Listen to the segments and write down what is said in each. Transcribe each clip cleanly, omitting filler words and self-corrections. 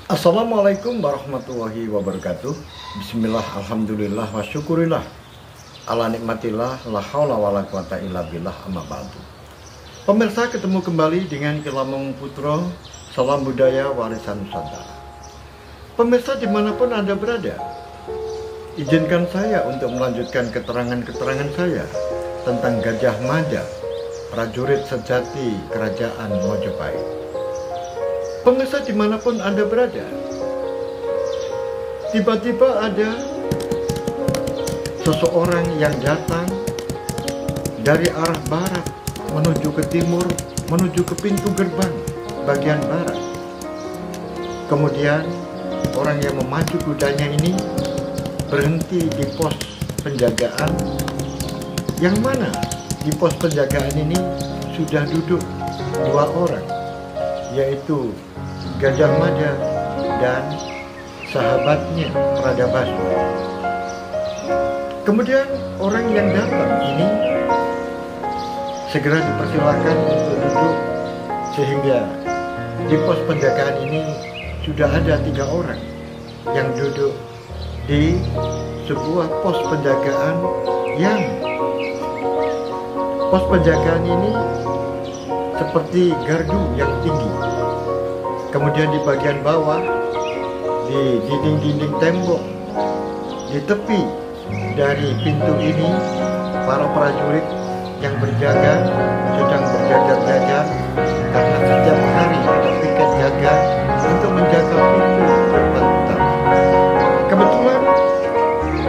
Assalamualaikum warahmatullahi wabarakatuh. Bismillah, alhamdulillah, wa syukurillah, ala nikmatillah, la haula wa la quwata illa billah, amma ba'du. Pemirsa, ketemu kembali dengan Kilamong Putro, salam budaya warisan Nusantara. Pemirsa dimanapun Anda berada, izinkan saya untuk melanjutkan keterangan-keterangan saya tentang Gajah Mada, prajurit sejati Kerajaan Mojopahit. Pemirsa dimanapun Anda berada, tiba-tiba ada seseorang yang datang dari arah barat menuju ke timur, menuju ke pintu gerbang bagian barat. Kemudian orang yang memacu kudanya ini berhenti di pos penjagaan, yang mana di pos penjagaan ini sudah duduk dua orang, yaitu Gajah Mada dan sahabatnya Pradabasu. Kemudian orang yang datang ini segera dipersilakan untuk duduk, sehingga di pos penjagaan ini sudah ada 3 orang yang duduk di sebuah pos penjagaan yang pos penjagaan ini seperti gardu yang tinggi. Kemudian di bagian bawah, di dinding-dinding tembok, di tepi dari pintu ini, para prajurit yang berjaga sedang berjajar-jajar, karena setiap hari ada piket jaga untuk menjaga pintu gerbang utama. Kebetulan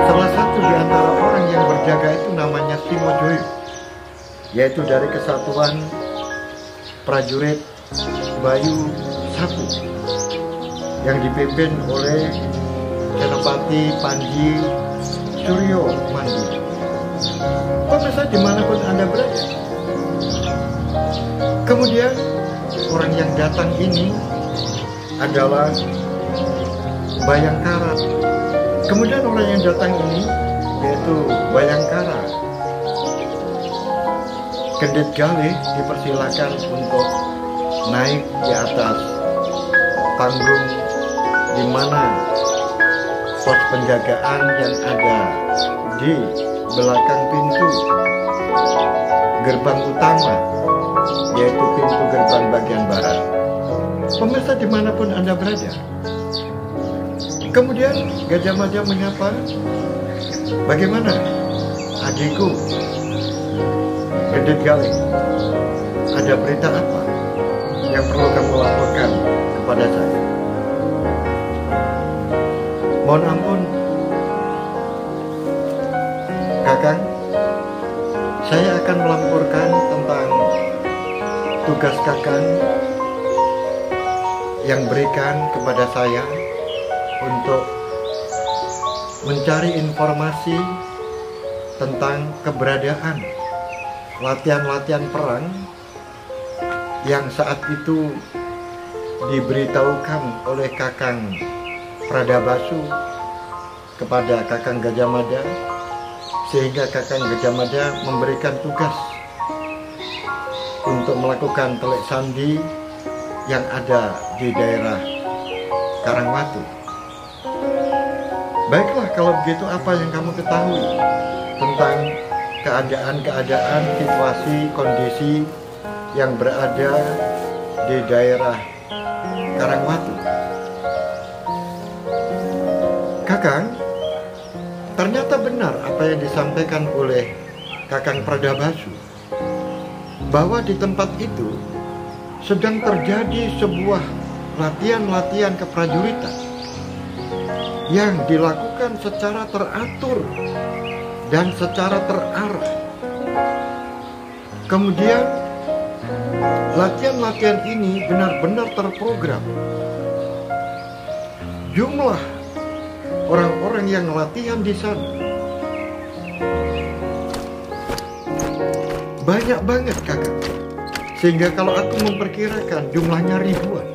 salah satu di antara orang yang berjaga itu namanya Simojoyo, yaitu dari Kesatuan Prajurit Bayu Sapu yang dipimpin oleh Senopati Panji Suryo Mandiri. Pemirsa dimanapun Anda berada, kemudian orang yang datang ini adalah Bayangkara. Kemudian orang yang datang ini yaitu Bayangkara Kedit Galih dipersilakan untuk naik di atas panggung di mana pos penjagaan yang ada di belakang pintu gerbang utama, yaitu pintu gerbang bagian barat. Pemirsa dimanapun Anda berada, kemudian Gajah Mada menyapa, "Bagaimana adikku Kedit Galih? Ada berita apa yang perlu kamu laporkan kepada saya?" "Mohon ampun, Kakang, saya akan melaporkan tentang tugas Kakang yang berikan kepada saya untuk mencari informasi tentang keberadaan latihan-latihan perang yang saat itu diberitahukan oleh Kakang Pradabasu kepada Kakang Gajah Mada, sehingga Kakang Gajah Mada memberikan tugas untuk melakukan telik sandi yang ada di daerah Karangwatu. Baiklah, kalau begitu apa yang kamu ketahui tentang keadaan situasi, kondisi yang berada di daerah Karangwatu?" "Kakang, ternyata benar apa yang disampaikan oleh Kakang Pradabasu, bahwa di tempat itu sedang terjadi sebuah latihan-latihan keprajuritan yang dilakukan secara teratur dan secara terarah. Kemudian latihan-latihan ini benar-benar terprogram. Jumlah orang-orang yang latihan di sana banyak banget, Kakak. Sehingga kalau aku memperkirakan jumlahnya ribuan.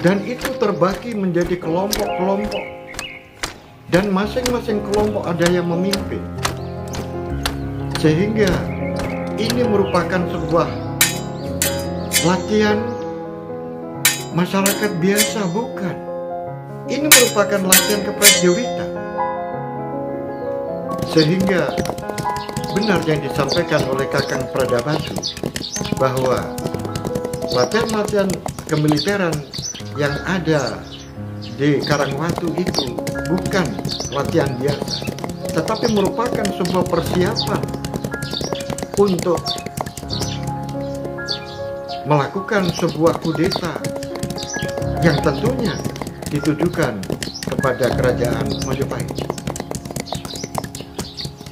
Dan itu terbagi menjadi kelompok-kelompok. Dan masing-masing kelompok ada yang memimpin. Sehingga ini merupakan sebuah latihan masyarakat biasa, bukan. Ini merupakan latihan keprajuritan. Sehingga benar yang disampaikan oleh Kakang Pradabasu bahwa latihan-latihan kemiliteran yang ada di Karangwatu itu bukan latihan biasa, tetapi merupakan sebuah persiapan untuk melakukan sebuah kudeta yang tentunya ditujukan kepada kerajaan Majapahit.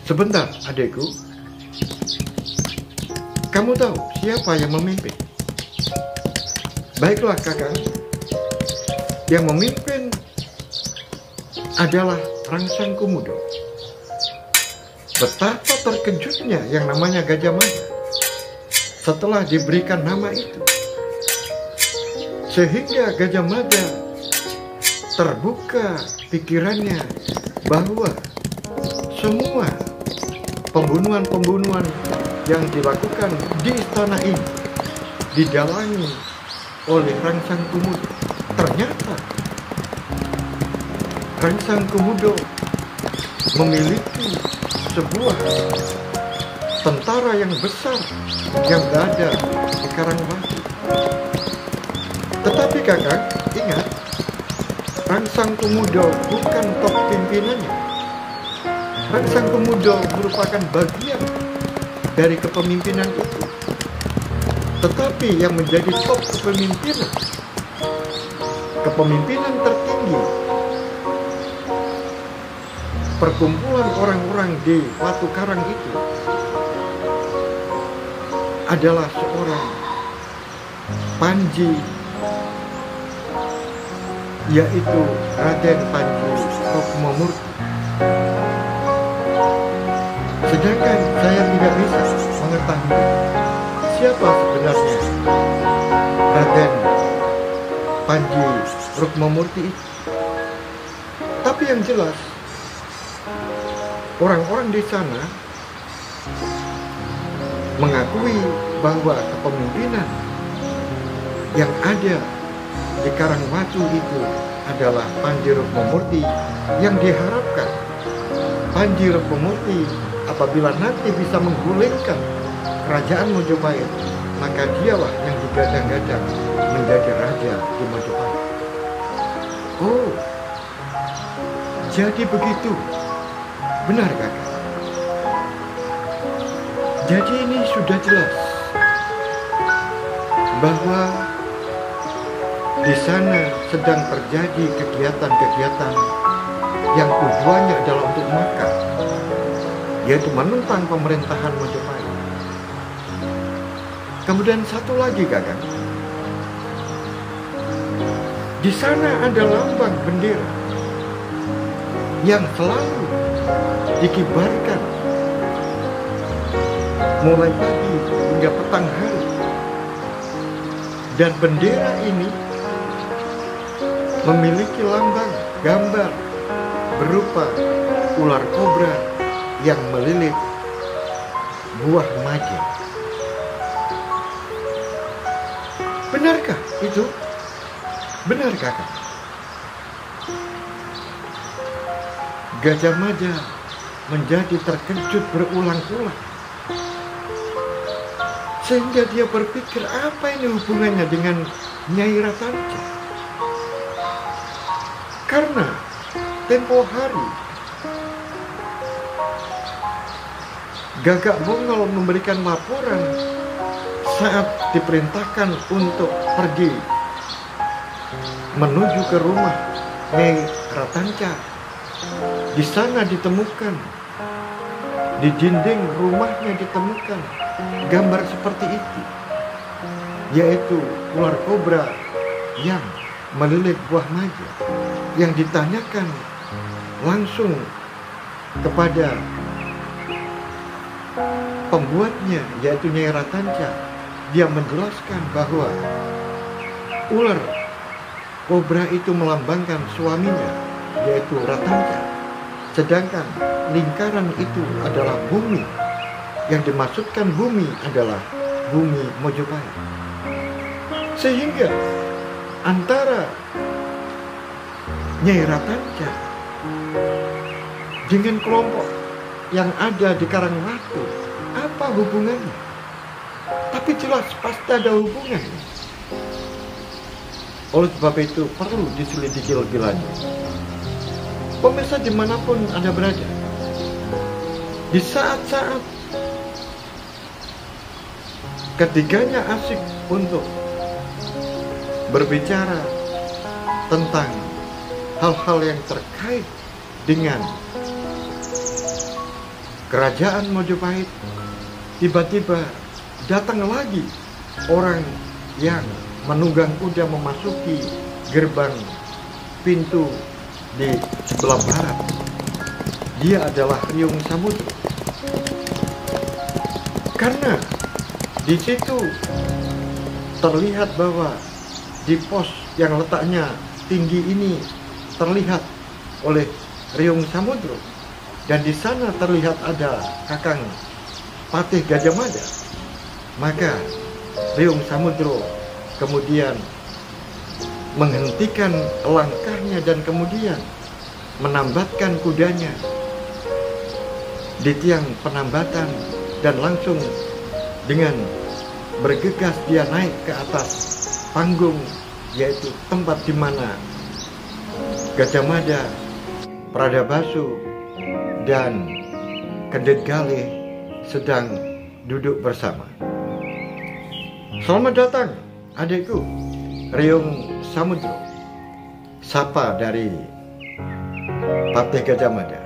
Sebentar, adikku, kamu tahu siapa yang memimpin? Baiklah, Kakang, yang memimpin adalah Rangsang Komodo. Betapa terkejutnya yang namanya Gajah Mada setelah diberikan nama itu, sehingga Gajah Mada terbuka pikirannya bahwa semua pembunuhan-pembunuhan yang dilakukan di istana ini didalangi oleh Rangsang Komodo. Ternyata Rangsang Komodo memiliki sebuah tentara yang besar yang berada di Karangwatu. Tetapi Kakak, ingat, Rangsang Komodo bukan top pimpinannya. Rangsang Komodo merupakan bagian dari kepemimpinan itu. Tetapi yang menjadi top kepemimpinan tertinggi, perkumpulan orang-orang di Watu Karang itu adalah seorang Panji, yaitu Raden Panji Rukmamurti. Sedangkan saya tidak bisa mengetahui siapa sebenarnya Raden Panji Rukmamurti itu. Tapi yang jelas, orang-orang di sana mengakui bahwa kepemimpinan yang ada di Karangwatu itu adalah Panji Rukmamurti, yang diharapkan Panji Rukmamurti apabila nanti bisa menggulingkan kerajaan Majapahit, maka dialah yang digadang-gadang menjadi raja di Majapahit. Oh, jadi begitu. Benar, Kakak? Jadi ini sudah jelas bahwa di sana sedang terjadi kegiatan-kegiatan yang tujuannya adalah untuk makar, yaitu menentang pemerintahan Majapahit. Kemudian satu lagi, Kakak, di sana ada lambang bendera yang selalu dikibarkan mulai pagi hingga petang hari, dan bendera ini memiliki lambang gambar berupa ular kobra yang melilit buah maja. Benarkah itu? Benar, Kakak. Gajah Mada menjadi terkejut berulang-ulang, sehingga dia berpikir, apa ini hubungannya dengan Nyai Ratanca? Karena tempo hari Gagak Bongol memberikan laporan saat diperintahkan untuk pergi menuju ke rumah Nyai Ratanca. Di sana ditemukan, di dinding rumahnya ditemukan gambar seperti itu, yaitu ular kobra yang melilit buah maja. Yang ditanyakan langsung kepada pembuatnya, yaitu Nyai Ratanca. Dia menjelaskan bahwa ular kobra itu melambangkan suaminya, yaitu Ratanca, sedangkan lingkaran itu adalah bumi. Yang dimaksudkan bumi adalah bumi Majapahit. Sehingga antara Nyai Ratanca dengan kelompok yang ada di Karangwatu, apa hubungannya? Tapi jelas pasti ada hubungannya. Oleh sebab itu perlu diselidiki lebih lanjut. Pemirsa dimanapun Anda berada, di saat-saat ketiganya asik untuk berbicara tentang hal-hal yang terkait dengan kerajaan Mojopahit, tiba-tiba datang lagi orang yang menunggang kuda memasuki gerbang pintu di sebelah barat. Dia adalah Riung Samudro. Karena di situ terlihat bahwa di pos yang letaknya tinggi ini terlihat oleh Riung Samudro, dan di sana terlihat ada Kakang Patih Gajah Mada, maka Riung Samudro kemudian menghentikan langkahnya dan kemudian menambatkan kudanya di tiang penambatan, dan langsung dengan bergegas dia naik ke atas panggung, yaitu tempat di mana Gajah Mada, Pradabasu, dan Kendit Galih sedang duduk bersama. Selamat datang adikku Riung Samudro, sapa dari Patih Gajah Mada.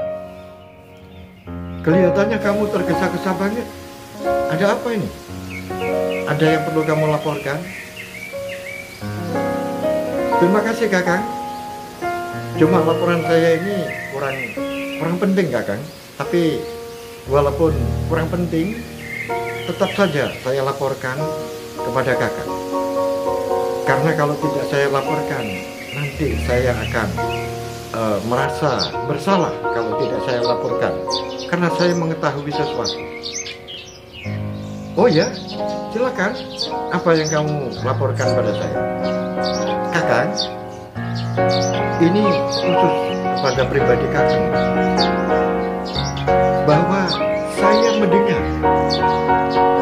Kelihatannya kamu tergesa-gesa banget. Ada apa ini? Ada yang perlu kamu laporkan? Terima kasih Kakang. Cuma laporan saya ini kurang penting Kakang. Tapi walaupun kurang penting, tetap saja saya laporkan kepada Kakang. Karena kalau tidak saya laporkan, nanti saya akan merasa bersalah kalau tidak saya laporkan, karena saya mengetahui sesuatu. Oh ya, silakan. Apa yang kamu laporkan pada saya? Kakang, ini khusus kepada pribadi Kakang, bahwa saya mendengar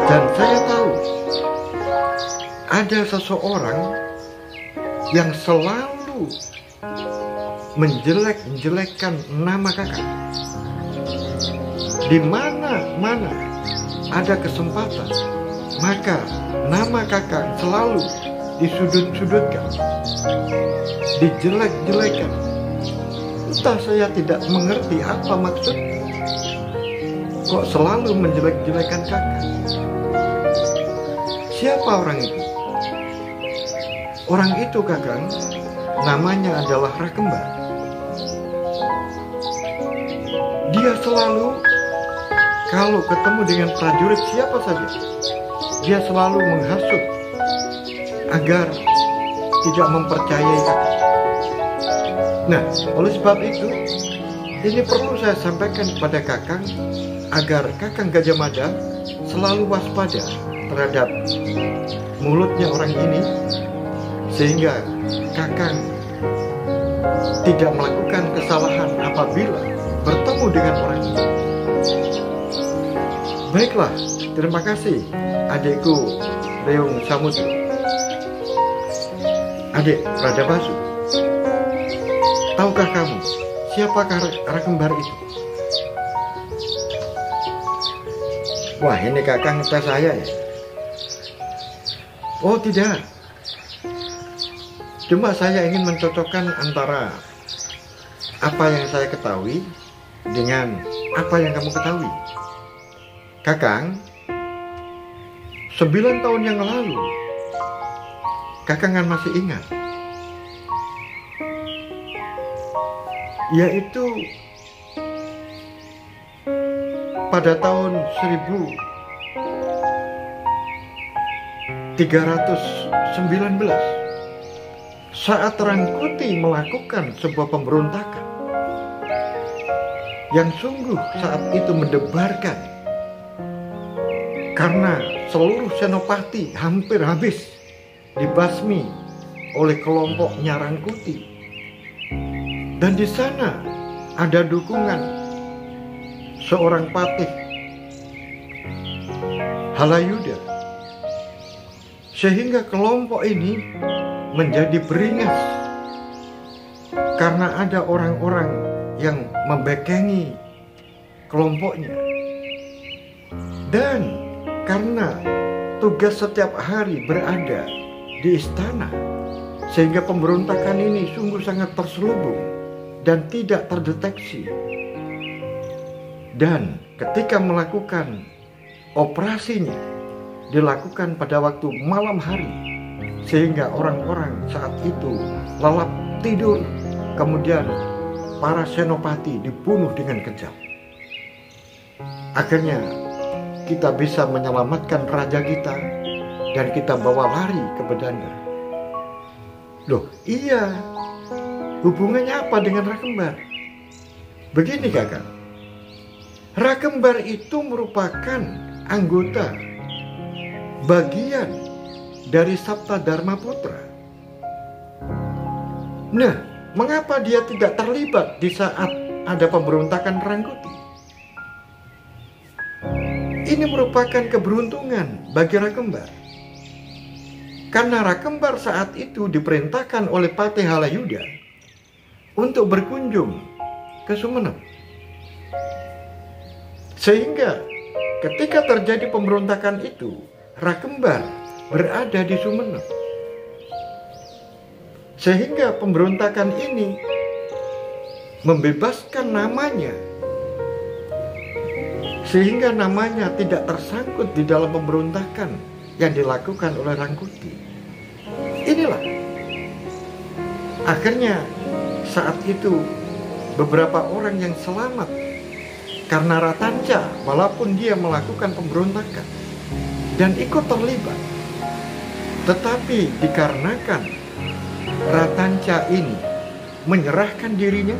dan saya tahu ada seseorang yang selalu menjelek-jelekkan nama Kakang. Di mana-mana ada kesempatan, maka nama Kakang selalu disudut-sudutkan, dijelek-jelekan. Entah saya tidak mengerti apa maksudnya, kok selalu menjelek-jelekan Kakang. Siapa orang itu? Orang itu Kakang, namanya adalah Rakembar. Dia selalu kalau ketemu dengan prajurit siapa saja, dia selalu menghasut agar tidak mempercayai Kakang. Nah, oleh sebab itu, ini perlu saya sampaikan kepada Kakang, agar Kakang Gajah Mada selalu waspada terhadap mulutnya orang ini, sehingga Kakang tidak melakukan kesalahan apabila bertemu dengan orang ini. Baiklah, terima kasih adikku Riung Samudro. Adik Pradabasu, tahukah kamu siapakah Rakembar itu? Wah, ini Kakang tes saya ya? Oh tidak, cuma saya ingin mencocokkan antara apa yang saya ketahui dengan apa yang kamu ketahui. Kakang, 9 tahun yang lalu, Kakang kan masih ingat, yaitu pada tahun 1319, saat Rangkuti melakukan sebuah pemberontakan yang sungguh saat itu mendebarkan, karena seluruh senopati hampir habis dibasmi oleh kelompoknya Rangkuti. Dan di sana ada dukungan seorang patih Halayuda, sehingga kelompok ini menjadi beringas karena ada orang-orang yang membekengi kelompoknya. Dan karena tugas setiap hari berada di istana, sehingga pemberontakan ini sungguh sangat terselubung dan tidak terdeteksi. Dan ketika melakukan operasinya, dilakukan pada waktu malam hari, sehingga orang-orang saat itu lelap tidur. Kemudian para senopati dibunuh dengan kejam. Akhirnya kita bisa menyelamatkan raja kita dan kita bawa lari ke Bedanda. Loh, iya, hubungannya apa dengan Rakembar? Begini kakak, Rakembar itu merupakan anggota bagian dari Sapta Dharma Putra. Nah, mengapa dia tidak terlibat di saat ada pemberontakan Rangkuti? Ini merupakan keberuntungan bagi Rakembar. Karena Rakembar saat itu diperintahkan oleh Patih Halayuda untuk berkunjung ke Sumenep. Sehingga ketika terjadi pemberontakan itu, Rakembar berada di Sumenep. Sehingga pemberontakan ini membebaskan namanya, sehingga namanya tidak tersangkut di dalam pemberontakan yang dilakukan oleh Rangkuti. Inilah akhirnya saat itu beberapa orang yang selamat karena Ratanca, walaupun dia melakukan pemberontakan dan ikut terlibat, tetapi dikarenakan Ratanca ini menyerahkan dirinya,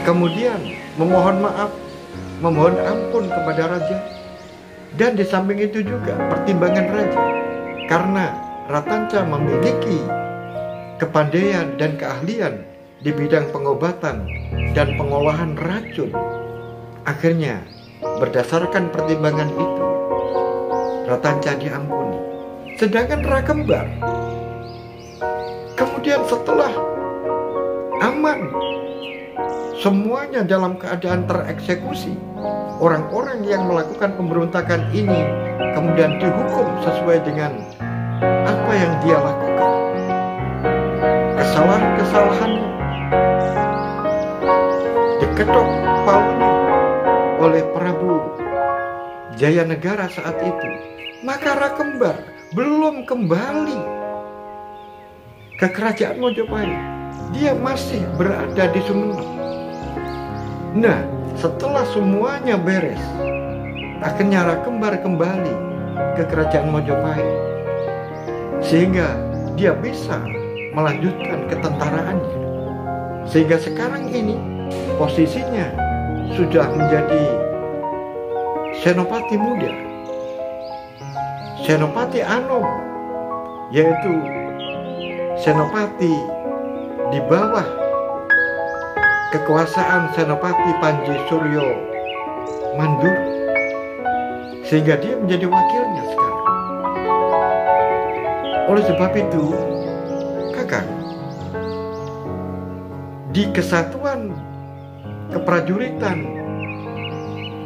kemudian memohon maaf, memohon ampun kepada raja. Dan di samping itu juga pertimbangan raja, karena Ratanca memiliki kepandaian dan keahlian di bidang pengobatan dan pengolahan racun. Akhirnya berdasarkan pertimbangan itu, Ratanca diampuni. Sedangkan Rakembar kemudian setelah aman, semuanya dalam keadaan tereksekusi, orang-orang yang melakukan pemberontakan ini kemudian dihukum sesuai dengan apa yang dia lakukan. Kesalahan-kesalahannya diketok palunya oleh Prabu Jayanegara saat itu. Maka Rakembar belum kembali ke kerajaan Mojopahit. Dia masih berada di Sumenep. Nah, setelah semuanya beres, akhirnya Rakembar kembali ke kerajaan Mojopahit, sehingga dia bisa melanjutkan ketentaraannya. Sehingga sekarang ini posisinya sudah menjadi senopati muda, senopati Anom, yaitu senopati di bawah kekuasaan Senopati Panji Suryo Mandura, sehingga dia menjadi wakilnya sekarang. Oleh sebab itu, kakak, di kesatuan keprajuritan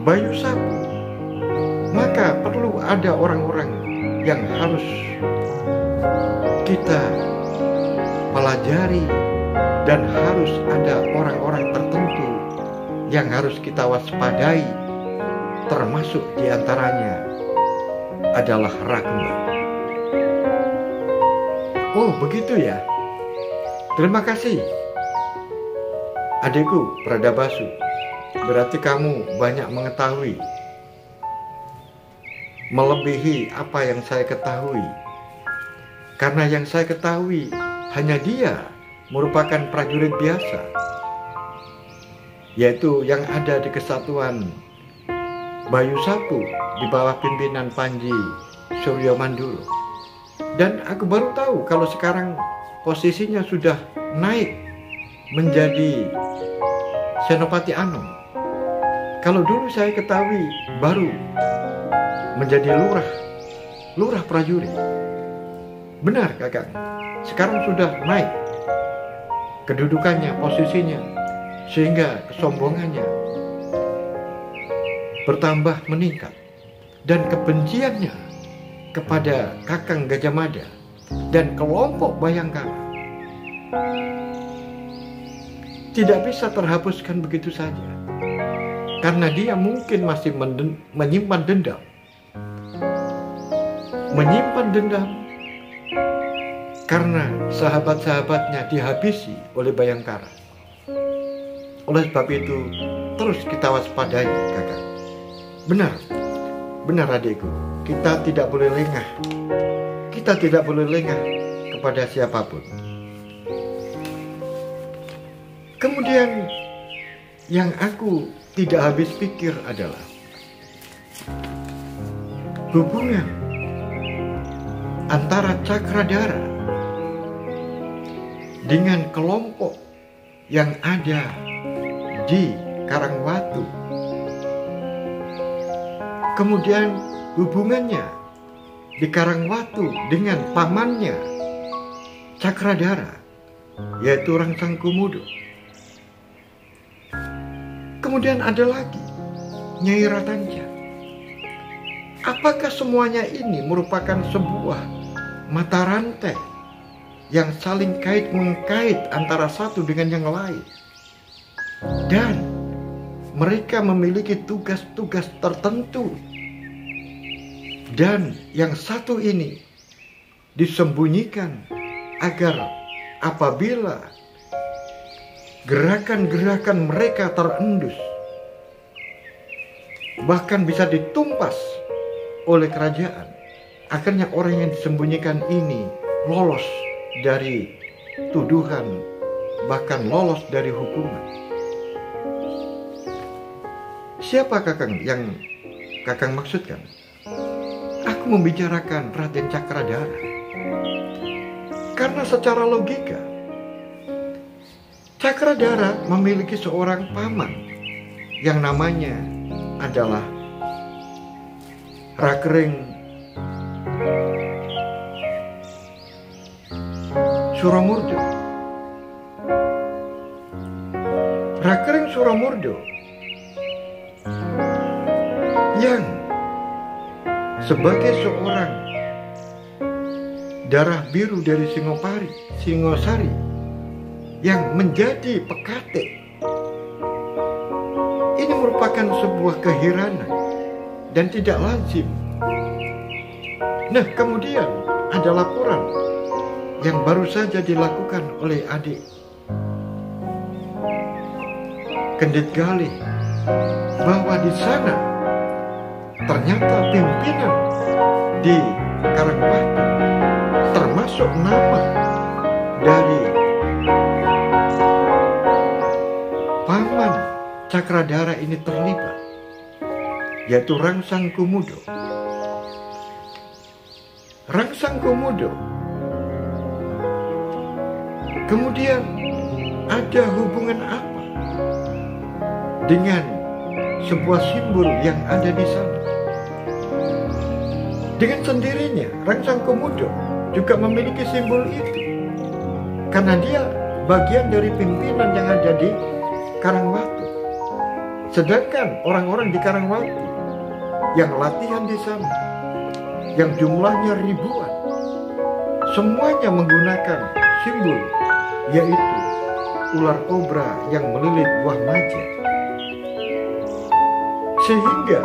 Bayu Sapu, maka perlu ada orang-orang yang harus kita pelajari, dan harus ada orang-orang tertentu yang harus kita waspadai, termasuk diantaranya adalah Rakembar. Oh begitu ya. Terima kasih adikku Pradabasu. Berarti kamu banyak mengetahui, melebihi apa yang saya ketahui. Karena yang saya ketahui hanya dia merupakan prajurit biasa, yaitu yang ada di kesatuan Bayu Sapu di bawah pimpinan Panji Suryo Mandura. Dan aku baru tahu kalau sekarang posisinya sudah naik menjadi Senopati Anom. Kalau dulu saya ketahui baru menjadi lurah prajurit. Benar kakak, sekarang sudah naik kedudukannya, posisinya, sehingga kesombongannya bertambah meningkat. Dan kebenciannya kepada Kakang Gajah Mada dan kelompok Bayangkara tidak bisa terhapuskan begitu saja, karena dia mungkin masih menyimpan dendam karena sahabat-sahabatnya dihabisi oleh Bayangkara. Oleh sebab itu terus kita waspadai kakak. Benar adikku, kita tidak boleh lengah. Kita tidak boleh lengah kepada siapapun. Kemudian yang aku tidak habis pikir adalah hubungan antara Cakradhara dengan kelompok yang ada di Karangwatu. Kemudian hubungannya di Karangwatu dengan pamannya Cakradhara, yaitu Rangsang Komodo. Kemudian ada lagi Nyai Ratanja. Apakah semuanya ini merupakan sebuah mata rantai yang saling kait-mengkait antara satu dengan yang lain, dan mereka memiliki tugas-tugas tertentu, dan yang satu ini disembunyikan agar apabila gerakan-gerakan mereka terendus, bahkan bisa ditumpas oleh kerajaan, akhirnya orang yang disembunyikan ini lolos dari tuduhan, bahkan lolos dari hukuman. Siapa kakang yang kakang maksudkan? Aku membicarakan Raden Cakradhara. Karena secara logika, Cakradhara memiliki seorang paman yang namanya adalah Rakering Suramurdo. Rakering Suramurdo yang sebagai seorang darah biru dari Singosari yang menjadi Pekate, ini merupakan sebuah keheranan dan tidak lazim. Nah, kemudian ada laporan yang baru saja dilakukan oleh adik Kendit Galih bahwa di sana ternyata pimpinan di Karangwatu, termasuk nama dari paman Cakradhara ini terlibat, yaitu Rangsang Komodo. Rangsang Komodo kemudian ada hubungan apa dengan sebuah simbol yang ada di sana? Dengan sendirinya Rangsang Komodo juga memiliki simbol itu, karena dia bagian dari pimpinan yang ada di Karangwatu. Sedangkan orang-orang di Karangwatu yang latihan di sana, yang jumlahnya ribuan, semuanya menggunakan simbol, yaitu ular kobra yang melilit buah maja. Sehingga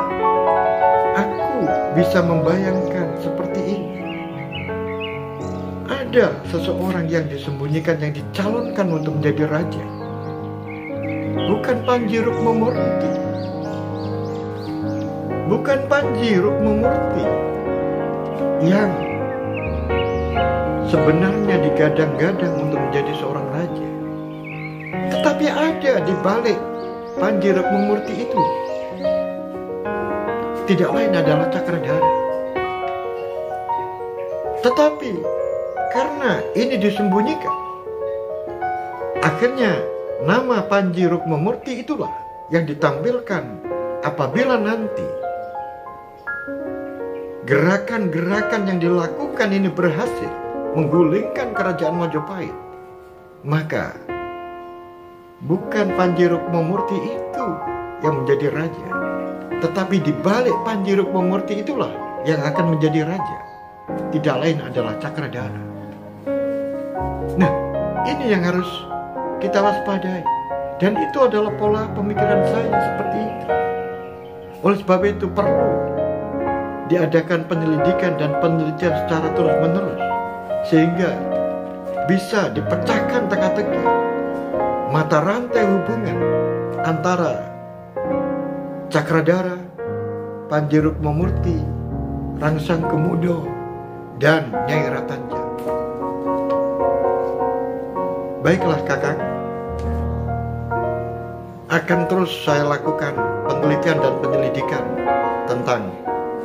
aku bisa membayangkan seperti ini. Ada seseorang yang disembunyikan, yang dicalonkan untuk menjadi raja. Bukan Panji Rukmamurti. Bukan Panji Rukmamurti yang sebenarnya digadang-gadang untuk menjadi seorang raja. Tetapi ada di balik Panji Rukmamurti itu tidak lain adalah Cakradhara. Tetapi karena ini disembunyikan, akhirnya nama Panji Rukmamurti itulah yang ditampilkan apabila nanti gerakan-gerakan yang dilakukan ini berhasil menggulingkan kerajaan Majapahit. Maka bukan Panji Rukmamurti itu yang menjadi raja, tetapi di balik Panji Rukmamurti itulah yang akan menjadi raja. Tidak lain adalah Cakradhara. Nah, ini yang harus kita waspadai. Dan itu adalah pola pemikiran saya seperti itu. Oleh sebab itu perlu diadakan penyelidikan dan penelitian secara terus-menerus, sehingga bisa dipecahkan teka-teki mata rantai hubungan antara Cakradhara, Panji Rukmamurti, Rangsang Kemudo, dan Nyai Ratanja. Baiklah Kakang, akan terus saya lakukan penelitian dan penyelidikan tentang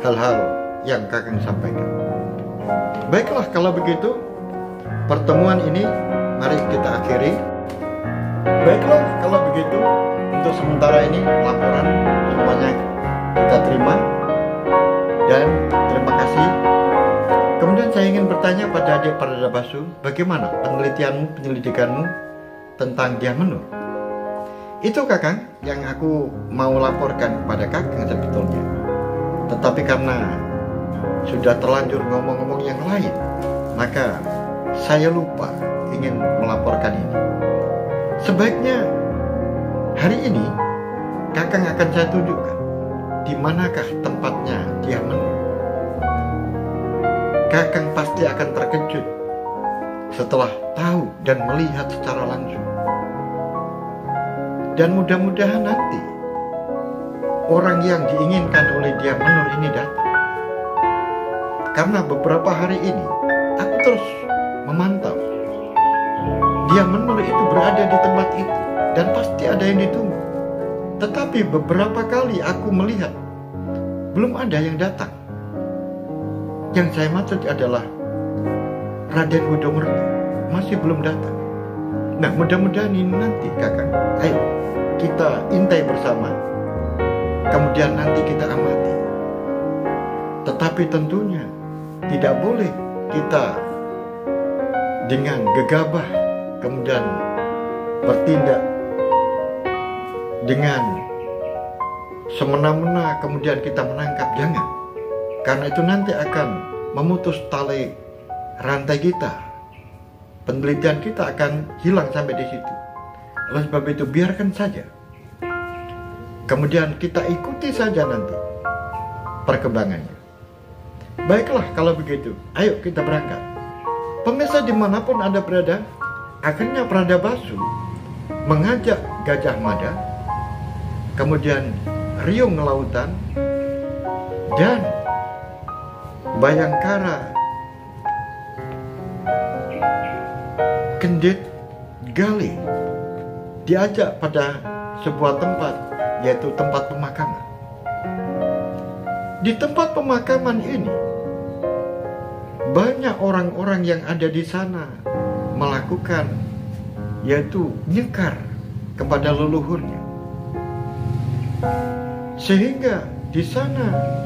hal-hal yang Kakang sampaikan. Baiklah, kalau begitu pertemuan ini mari kita akhiri. Baiklah, kalau begitu untuk sementara ini laporan semuanya kita terima dan terima kasih. Kemudian saya ingin bertanya pada adik Pradabhasu, bagaimana penelitianmu, penyelidikanmu tentang Dyah Menur? Itu Kakang yang aku mau laporkan kepada Kakang sebetulnya. Tetapi karena sudah terlanjur ngomong-ngomong yang lain, maka saya lupa ingin melaporkan ini. Sebaiknya hari ini Kakang akan saya tunjukkan di manakah tempatnya Dyah Menur. Kakang pasti akan terkejut setelah tahu dan melihat secara langsung. Dan mudah-mudahan nanti orang yang diinginkan oleh Dyah Menur ini datang. Karena beberapa hari ini aku terus memantau Dyah Menur itu berada di tempat itu dan pasti ada yang ditunggu. Tetapi beberapa kali aku melihat belum ada yang datang. Yang saya maksud adalah Raden Gudomerto masih belum datang. Nah, mudah-mudahan ini nanti Kakang, ayo kita intai bersama, kemudian nanti kita amati. Tetapi tentunya tidak boleh kita dengan gegabah kemudian bertindak dengan semena-mena kemudian kita menangkap, jangan. Karena itu nanti akan memutus tali rantai kita. Penelitian kita akan hilang sampai di situ. Oleh sebab itu biarkan saja. Kemudian kita ikuti saja nanti perkembangannya. Baiklah kalau begitu, ayo kita berangkat. Pemirsa dimanapun Anda berada, akhirnya Pradabhasu mengajak Gajah Mada, kemudian Riung Lautan, dan Bayangkara, Kendit, Gali diajak pada sebuah tempat, yaitu tempat pemakaman. Di tempat pemakaman ini banyak orang-orang yang ada di sana melakukan, yaitu nyekar kepada leluhurnya. Sehingga di sana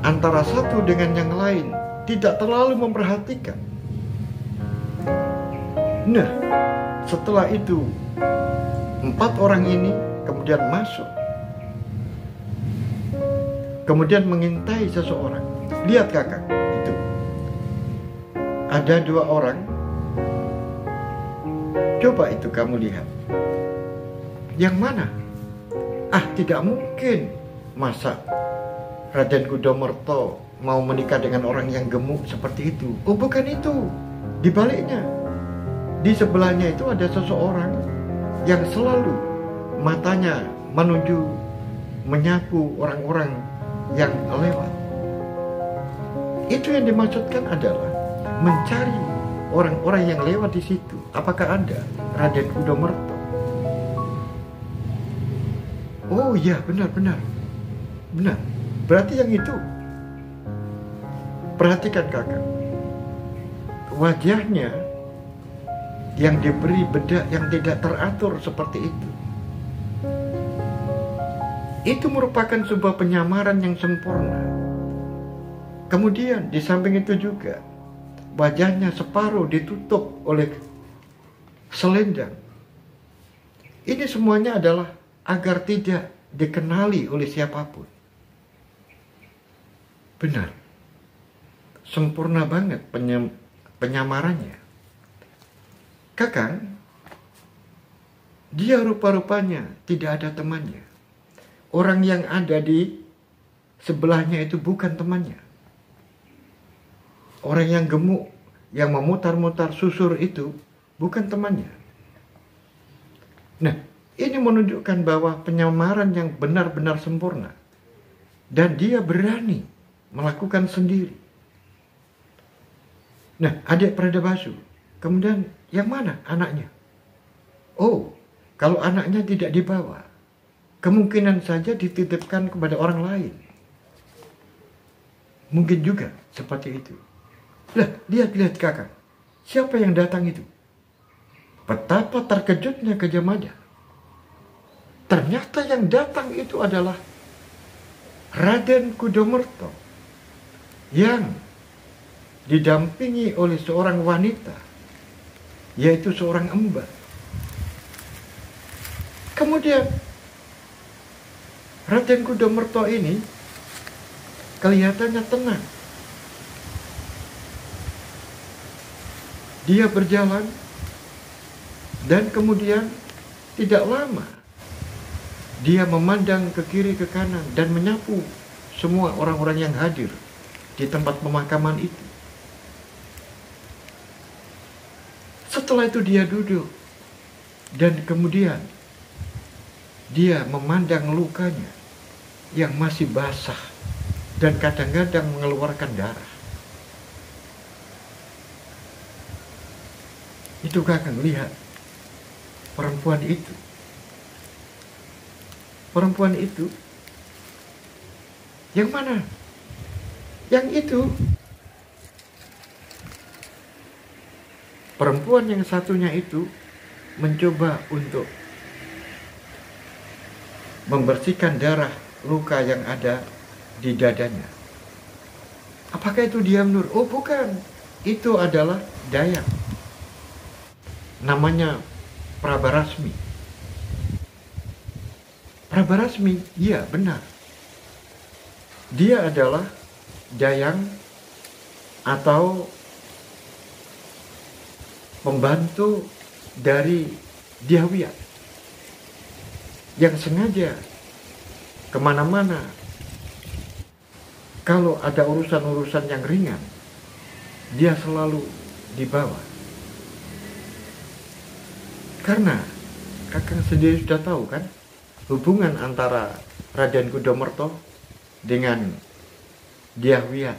antara satu dengan yang lain tidak terlalu memperhatikan. Nah, setelah itu 4 orang ini kemudian masuk, kemudian mengintai seseorang. Lihat Kakak, itu ada 2 orang. Coba itu kamu lihat. Yang mana? Tidak mungkin. Masa Raden Gudomerto mau menikah dengan orang yang gemuk seperti itu? Oh, bukan itu. Di baliknya, di sebelahnya itu ada seseorang yang selalu matanya menuju menyapu orang-orang yang lewat. Itu yang dimaksudkan adalah mencari orang-orang yang lewat di situ. Apakah ada Raden Gudomerto? Oh iya, benar. Berarti yang itu. Perhatikan kakak, wajahnya yang diberi bedak yang tidak teratur seperti itu. Itu merupakan sebuah penyamaran yang sempurna. Kemudian di samping itu juga, wajahnya separuh ditutup oleh selendang. Ini semuanya adalah agar tidak dikenali oleh siapapun. Benar, sempurna banget penyamarannya. Kakak, dia rupa-rupanya tidak ada temannya. Orang yang ada di sebelahnya itu bukan temannya. Orang yang gemuk, yang memutar-mutar susur itu bukan temannya. Nah, ini menunjukkan bahwa penyamaran yang benar-benar sempurna. Dan dia berani melakukan sendiri. Nah, adik Pradabasu, kemudian yang mana anaknya? Oh, kalau anaknya tidak dibawa, kemungkinan saja dititipkan kepada orang lain. Mungkin juga seperti itu. Lah, lihat kakak, siapa yang datang itu? Betapa terkejutnya Gajah Mada. Ternyata yang datang itu adalah Raden Kudamerta yang didampingi oleh seorang wanita, yaitu seorang emba. Kemudian Raden Kudamerta ini kelihatannya tenang. Dia berjalan dan kemudian tidak lama dia memandang ke kiri ke kanan dan menyapu semua orang-orang yang hadir di tempat pemakaman itu. Setelah itu dia duduk dan kemudian dia memandang lukanya yang masih basah dan kadang-kadang mengeluarkan darah. Itu kakak lihat perempuan itu. Perempuan itu yang mana? Yang itu. Perempuan yang satunya itu mencoba untuk membersihkan darah luka yang ada di dadanya. Apakah itu Dyam Nur? Oh bukan, itu adalah Dayang. Namanya Prabarasmi. Prabarasmi, iya benar. Dia adalah Dayang atau pembantu dari Dyawiyat yang sengaja kemana-mana kalau ada urusan-urusan yang ringan, dia selalu dibawa. Karena kakak sendiri sudah tahu kan, hubungan antara Raden Kudamerta dengan Dyawiyat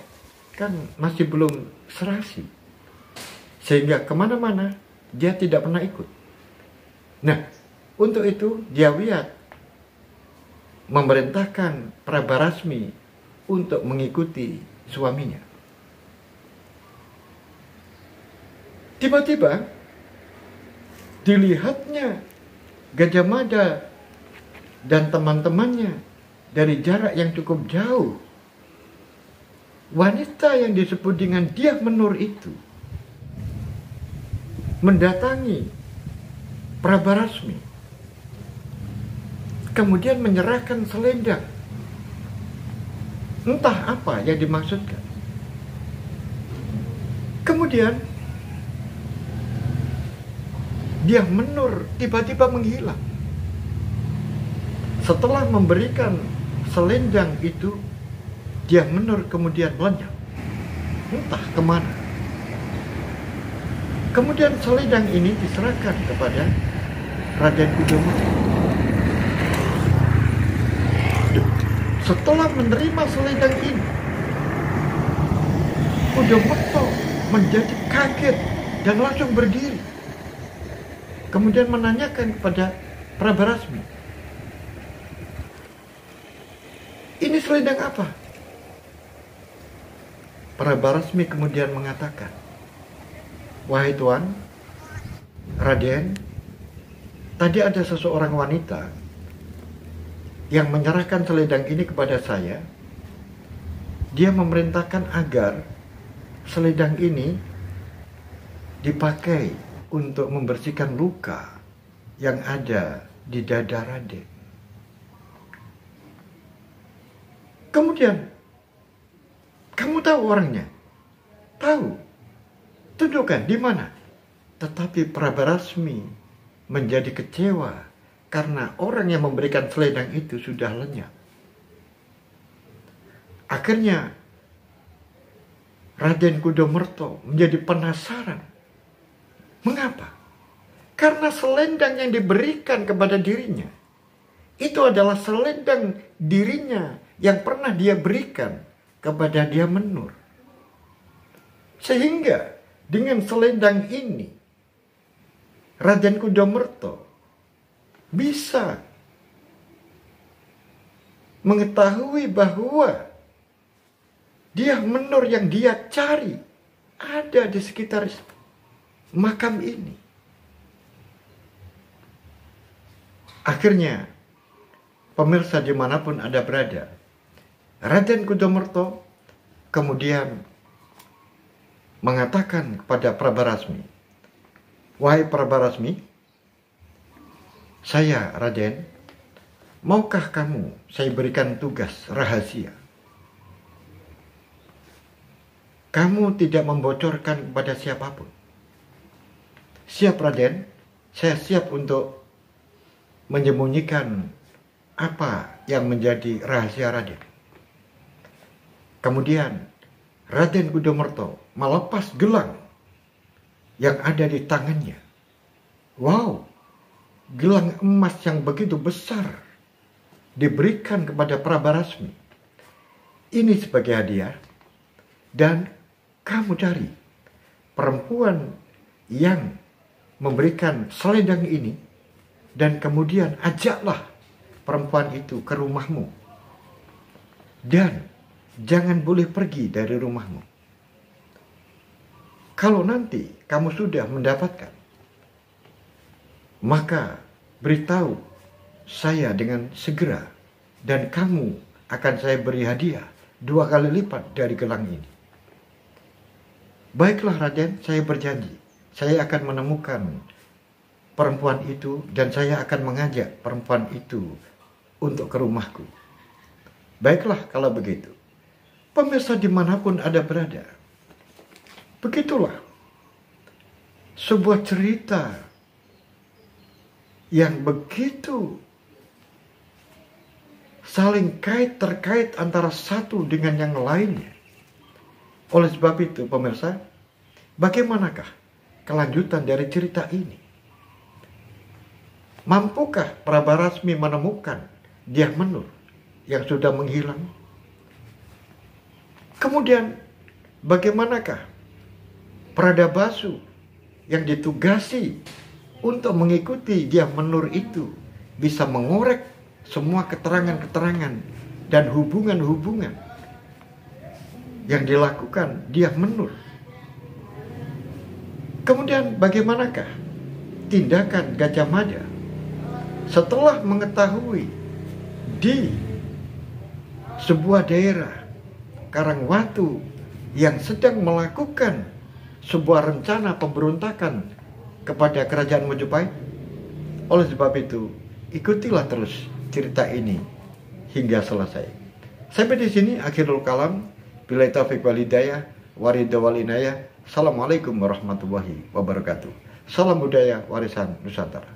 kan masih belum serasi. Sehingga kemana-mana dia tidak pernah ikut. Nah, untuk itu Dyawiyat memerintahkan Prabarasmi untuk mengikuti suaminya. Tiba-tiba dilihatnya Gajah Mada dan teman-temannya dari jarak yang cukup jauh. Wanita yang disebut dengan Dyah Menur itu mendatangi Prabarasmi, kemudian menyerahkan selendang. Entah apa yang dimaksudkan. Kemudian Dyah Menur tiba-tiba menghilang. Setelah memberikan selendang itu, Dyah Menur kemudian melenyap. Entah kemana. Kemudian selendang ini diserahkan kepada Raden Kudamerta. Setelah menerima selendang ini, Kudamerta menjadi kaget dan langsung berdiri. Kemudian menanyakan kepada Prabarasmi, "Ini selendang apa?" Prabarasmi kemudian mengatakan, "Wahai Tuan, Raden, tadi ada seseorang wanita yang menyerahkan selendang ini kepada saya. Dia memerintahkan agar selendang ini dipakai untuk membersihkan luka yang ada di dada Raden." Kemudian, "Kamu tahu orangnya?" "Tahu." "Tunjukkan di mana?" Tetapi Prabarasmi menjadi kecewa karena orang yang memberikan selendang itu sudah lenyap. Akhirnya Raden Kudamerta menjadi penasaran. Mengapa? Karena selendang yang diberikan kepada dirinya itu adalah selendang dirinya yang pernah dia berikan kepada Dyah Menur. Sehingga dengan selendang ini Raden Kudamerta bisa mengetahui bahwa Dyah Menur yang dia cari ada di sekitar makam ini. Akhirnya, pemirsa dimanapun Anda berada, Raden Kudamerta kemudian mengatakan kepada Prabarasmi, "Wahai Prabarasmi, saya Raden, maukah kamu saya berikan tugas rahasia? Kamu tidak membocorkan kepada siapapun." "Siap Raden, saya siap untuk menyembunyikan apa yang menjadi rahasia Raden." Kemudian Raden Kudamerta melepas gelang yang ada di tangannya. Wow, gelang emas yang begitu besar diberikan kepada Prabarasmi. "Ini sebagai hadiah, dan kamu cari perempuan yang memberikan selendang ini, dan kemudian ajaklah perempuan itu ke rumahmu, dan jangan boleh pergi dari rumahmu. Kalau nanti kamu sudah mendapatkan, maka beritahu saya dengan segera, dan kamu akan saya beri hadiah 2 kali lipat dari gelang ini." "Baiklah Raden, saya berjanji. Saya akan menemukan perempuan itu dan saya akan mengajak perempuan itu untuk ke rumahku." "Baiklah kalau begitu." Pemirsa dimanapun Anda berada, begitulah sebuah cerita yang begitu saling terkait antara satu dengan yang lainnya. Oleh sebab itu pemirsa, bagaimanakah kelanjutan dari cerita ini? Mampukah Prabarasmi menemukan Dyah Menur yang sudah menghilang? Kemudian bagaimanakah Pradabasu yang ditugasi untuk mengikuti Dyah Menur itu bisa mengorek semua keterangan-keterangan dan hubungan-hubungan yang dilakukan Dyah Menur? Kemudian bagaimanakah tindakan Gajah Mada setelah mengetahui di sebuah daerah Karangwatu yang sedang melakukan sebuah rencana pemberontakan kepada kerajaan Majapahit? Oleh sebab itu, ikutilah terus cerita ini hingga selesai. Sampai di sini akhirul kalam. Billahi taufiq wal hidayah, waridha wal inayah. Assalamualaikum warahmatullahi wabarakatuh. Salam budaya warisan Nusantara.